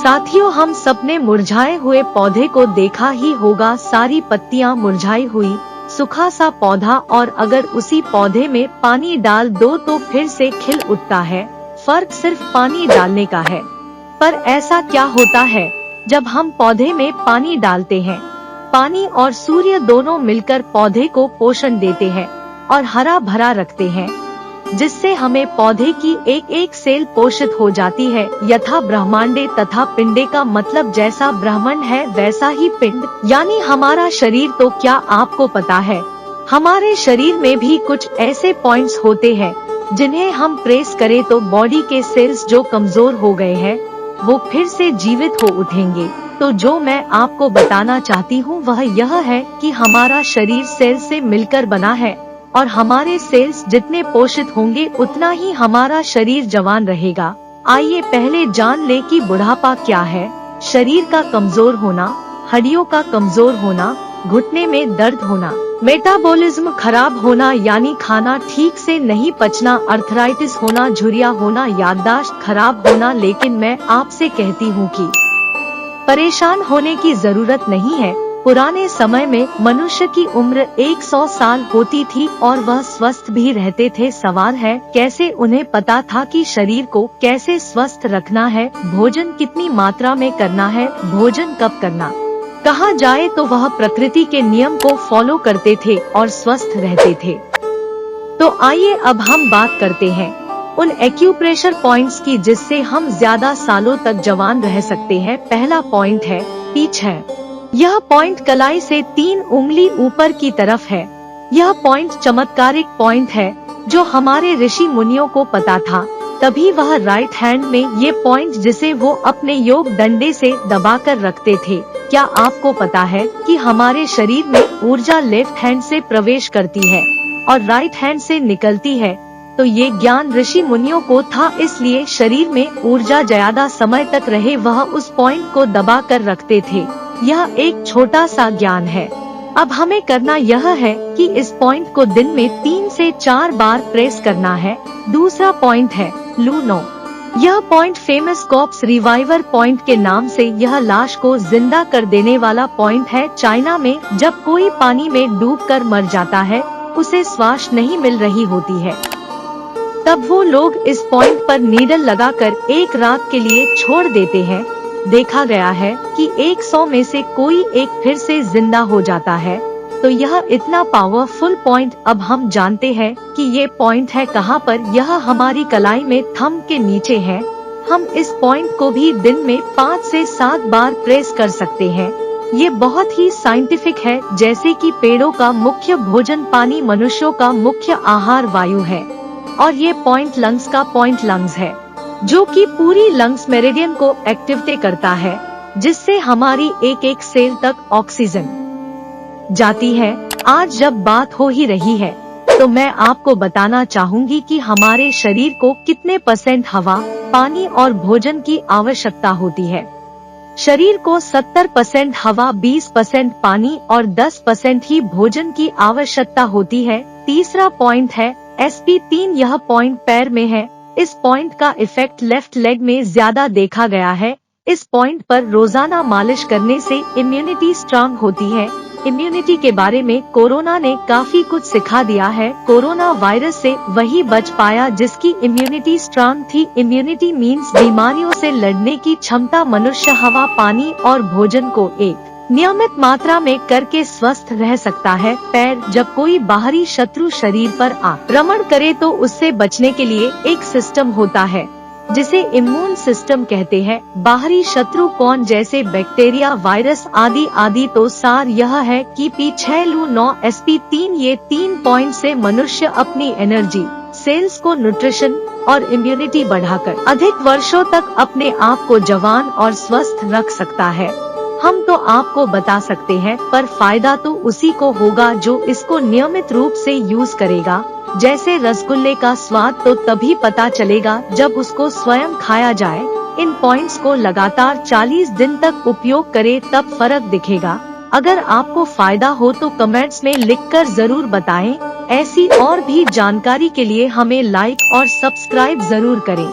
साथियों, हम सबने मुरझाए हुए पौधे को देखा ही होगा। सारी पत्तियां मुरझाई हुई, सूखा सा पौधा, और अगर उसी पौधे में पानी डाल दो तो फिर से खिल उठता है। फर्क सिर्फ पानी डालने का है। पर ऐसा क्या होता है जब हम पौधे में पानी डालते हैं? पानी और सूर्य दोनों मिलकर पौधे को पोषण देते हैं और हरा भरा रखते हैं, जिससे हमें पौधे की एक एक सेल पोषित हो जाती है। यथा ब्रह्मांडे तथा पिंडे का मतलब जैसा ब्रह्मांड है वैसा ही पिंड यानी हमारा शरीर। तो क्या आपको पता है हमारे शरीर में भी कुछ ऐसे पॉइंट्स होते हैं जिन्हें हम प्रेस करें तो बॉडी के सेल्स जो कमजोर हो गए हैं वो फिर से जीवित हो उठेंगे। तो जो मैं आपको बताना चाहती हूँ वह यह है कि हमारा शरीर सेल से मिलकर बना है और हमारे सेल्स जितने पोषित होंगे उतना ही हमारा शरीर जवान रहेगा। आइए पहले जान ले कि बुढ़ापा क्या है। शरीर का कमजोर होना, हड्डियों का कमजोर होना, घुटने में दर्द होना, मेटाबॉलिज्म खराब होना यानी खाना ठीक से नहीं पचना, अर्थराइटिस होना, झुर्रियां होना, याददाश्त खराब होना। लेकिन मैं आपसे कहती हूँ कि परेशान होने की जरूरत नहीं है। पुराने समय में मनुष्य की उम्र 100 साल होती थी और वह स्वस्थ भी रहते थे। सवाल है कैसे उन्हें पता था कि शरीर को कैसे स्वस्थ रखना है, भोजन कितनी मात्रा में करना है, भोजन कब करना, कहाँ जाए। तो वह प्रकृति के नियम को फॉलो करते थे और स्वस्थ रहते थे। तो आइए अब हम बात करते हैं उन एक्यूप्रेशर पॉइंट्स की जिससे हम ज्यादा सालों तक जवान रह सकते हैं। पहला पॉइंट है पीछ है। यह पॉइंट कलाई से 3 उंगली ऊपर की तरफ है। यह पॉइंट चमत्कारिक पॉइंट है जो हमारे ऋषि मुनियों को पता था, तभी वह राइट हैंड में ये पॉइंट जिसे वो अपने योग डंडे से दबाकर रखते थे। क्या आपको पता है कि हमारे शरीर में ऊर्जा लेफ्ट हैंड से प्रवेश करती है और राइट हैंड से निकलती है? तो ये ज्ञान ऋषि मुनियों को था, इसलिए शरीर में ऊर्जा ज्यादा समय तक रहे वह उस पॉइंट को दबा कर रखते थे। यह एक छोटा सा ज्ञान है। अब हमें करना यह है कि इस पॉइंट को दिन में 3 से 4 बार प्रेस करना है। दूसरा पॉइंट है लूनो। यह point famous corps reviver point के नाम से यह लाश को जिंदा कर देने वाला पॉइंट है। चाइना में जब कोई पानी में डूबकर मर जाता है, उसे श्वास नहीं मिल रही होती है, तब वो लोग इस पॉइंट पर नीडल लगाकर 1 रात के लिए छोड़ देते हैं। देखा गया है कि 100 में से कोई एक फिर से जिंदा हो जाता है। तो यह इतना पावरफुल पॉइंट। अब हम जानते हैं कि ये पॉइंट है कहाँ पर। यह हमारी कलाई में थंब के नीचे है। हम इस पॉइंट को भी दिन में 5 से 7 बार प्रेस कर सकते हैं। ये बहुत ही साइंटिफिक है। जैसे कि पेड़ों का मुख्य भोजन पानी, मनुष्यों का मुख्य आहार वायु है, और ये पॉइंट लंग्स का पॉइंट लंग्स है जो कि पूरी लंग्स मेरिडियन को एक्टिवेट करता है, जिससे हमारी एक एक सेल तक ऑक्सीजन जाती है। आज जब बात हो ही रही है तो मैं आपको बताना चाहूंगी कि हमारे शरीर को कितने % हवा, पानी और भोजन की आवश्यकता होती है। शरीर को 70% हवा, 20% पानी और 10% ही भोजन की आवश्यकता होती है। तीसरा पॉइंट है SP3। यह पॉइंट पैर में है। इस पॉइंट का इफेक्ट लेफ्ट लेग में ज्यादा देखा गया है। इस पॉइंट पर रोजाना मालिश करने से इम्यूनिटी स्ट्रांग होती है। इम्यूनिटी के बारे में कोरोना ने काफी कुछ सिखा दिया है। कोरोना वायरस से वही बच पाया जिसकी इम्यूनिटी स्ट्रांग थी। इम्यूनिटी मीन्स बीमारियों से लड़ने की क्षमता। मनुष्य हवा, पानी और भोजन को एक नियमित मात्रा में करके स्वस्थ रह सकता है। पैर, जब कोई बाहरी शत्रु शरीर पर आक्रमण करे तो उससे बचने के लिए एक सिस्टम होता है जिसे इम्यून सिस्टम कहते हैं। बाहरी शत्रु कौन? जैसे बैक्टीरिया, वायरस आदि आदि। तो सार यह है कि P6 Lu 9 SP3 ये 3 पॉइंट से मनुष्य अपनी एनर्जी, सेल्स को न्यूट्रिशन और इम्यूनिटी बढ़ाकर अधिक वर्षों तक अपने आप को जवान और स्वस्थ रख सकता है। हम तो आपको बता सकते हैं, पर फायदा तो उसी को होगा जो इसको नियमित रूप से यूज करेगा। जैसे रसगुल्ले का स्वाद तो तभी पता चलेगा जब उसको स्वयं खाया जाए। इन पॉइंट्स को लगातार 40 दिन तक उपयोग करें, तब फर्क दिखेगा। अगर आपको फायदा हो तो कमेंट्स में लिखकर जरूर बताएं। ऐसी और भी जानकारी के लिए हमें लाइक और सब्सक्राइब जरूर करें।